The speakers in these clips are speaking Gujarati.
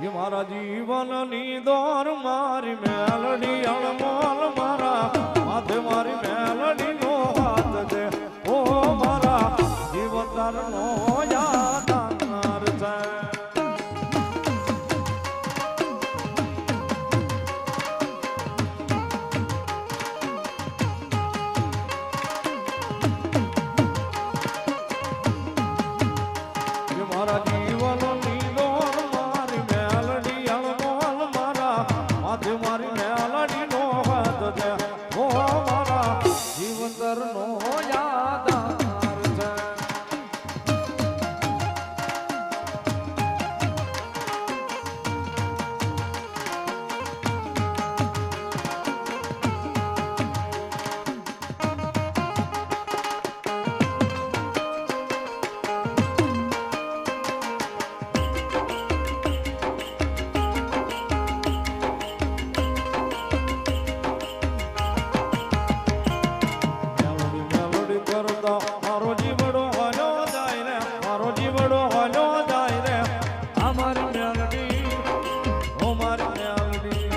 એ મારા જીવનની દોર મારી મેલડી અણમોલ મારા માથે મારી મેલડી નો હાથ છે ઓ મારા જીવતાર નો યાદ આવનાર છે એ મારા જીવનની દોર મારી મેલડી અણમોલ મારા માથે મારી મેલડી નો હાથ છે ઓ મારા જીવતર નો યાદ આવનાર છે મારો જીવડો હલો જાય રે મારો જીવડો હલો જાય રે અમારી મેલડી ઓ મારી મેલડી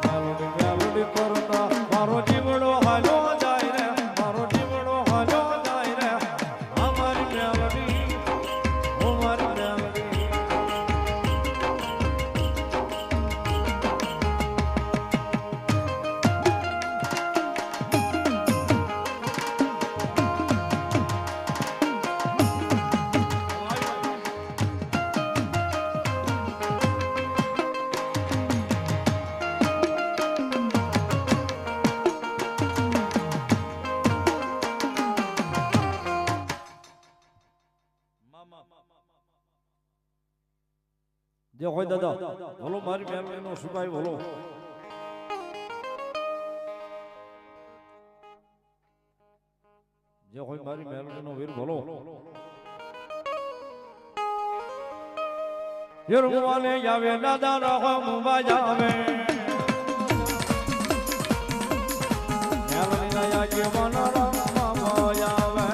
મેલડી મેલડી કરતા મારો જીવડો હલો જાય રે મારો જીવડો હલો જાય રે અમારી મેલડી ઓ મારી મેલડી જે હોય દાદા બોલો મારી મેલડી નો સુકાય બોલો જે હોય મારી મેલડી નો વીર બોલો યર મુવાને આવે દાદા રહો મુવા જાવે મેલડી ના યાજે મનરા મામા આવે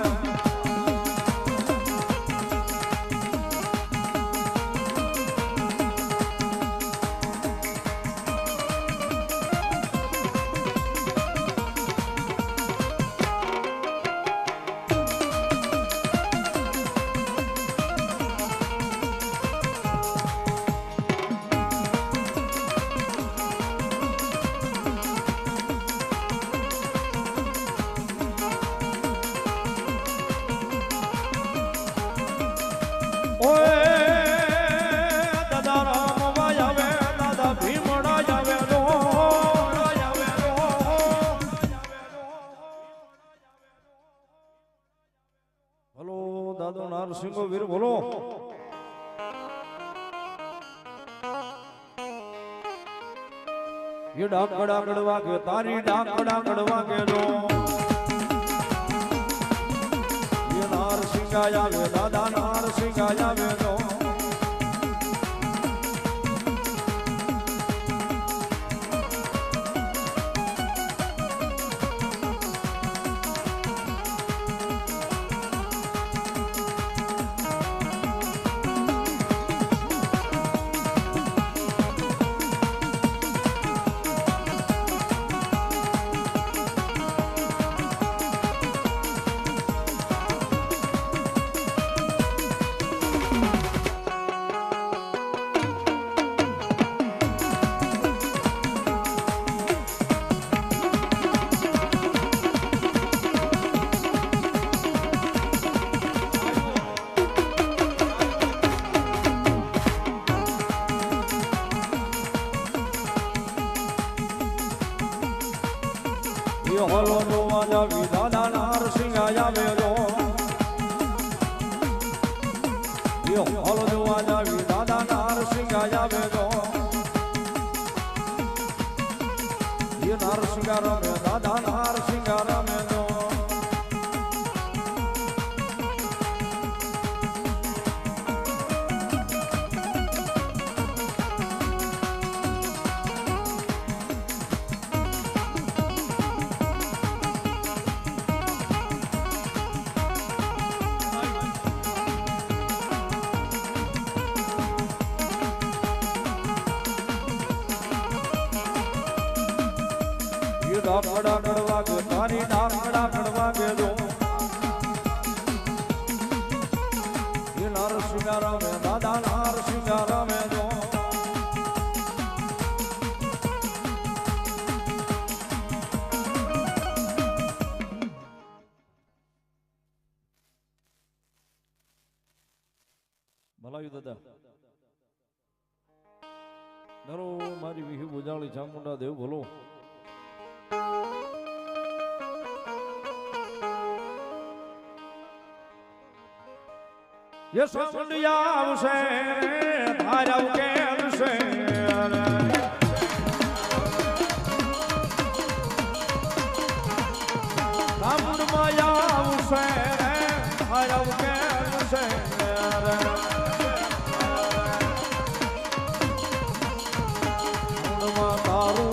દાદો નારસિંહો વીર બોલો ये डाकड़ा कड़वा के तारी डाकड़ा कड़वा के दो ये नारसिंह आया वे दादा नारसिंह आया वे दो ये हलो नोवाजा विदादा नारसिंह आया मेलो ये हलो नोवाजा विदादा नारसिंह आया मेलो ये नारसिंह रमे दादा नारसिंह रमे लो ડાકડા કડવા કે તારી ડાકડા કડવા કે દો એ નાર સિંગારા મે દાદા નાર સિંગારા મે દો ભલાયું દાદા ધરો મારી વિહુ બુજાળી ચામુંડા દેવ બોલો ये समंडिया आवशे धाराव के आवशे समंड माया आवशे धाराव के आवशे समंड तारू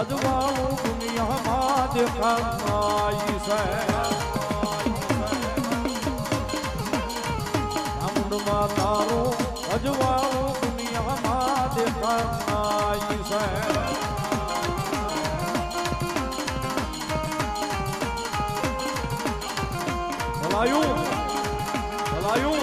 अजवाऊ दुनिया में दिखाई से तारो अजवाओ दुनिया में दिखाई से भलायू भलायू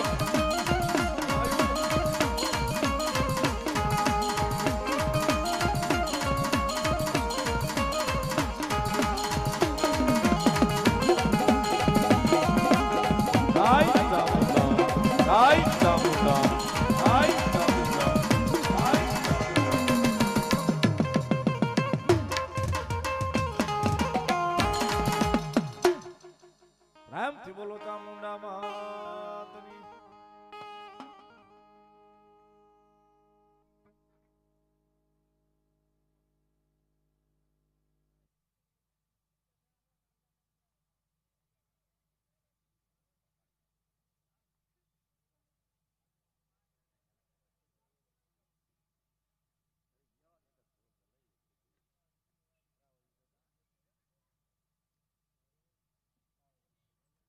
પ્રેમથી બોલો ચામુંડા માતની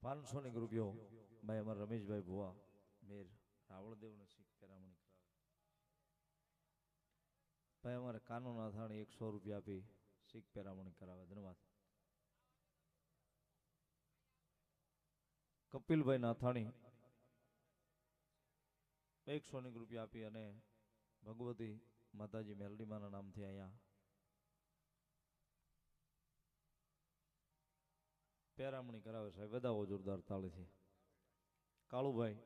₹500 રૂપિયો ભાઈ અમારા રમેશભાઈ ભુવા મેર રાવળદેવને શીખ પેરામણી કરાવે ભાઈ અમારે કાનૂન અથાણી ₹100 આપી શીખ પેરામણી કરાવે ધન્યવાદ કપિલભાઈ નાથાણી ₹100 આપી અને ભગવતી માતાજી મેલડીમાના નામથી અહીંયા પેરામણી કરાવે સાહેબ વધાવો જોરદાર તાળીથી કાળુભાઈ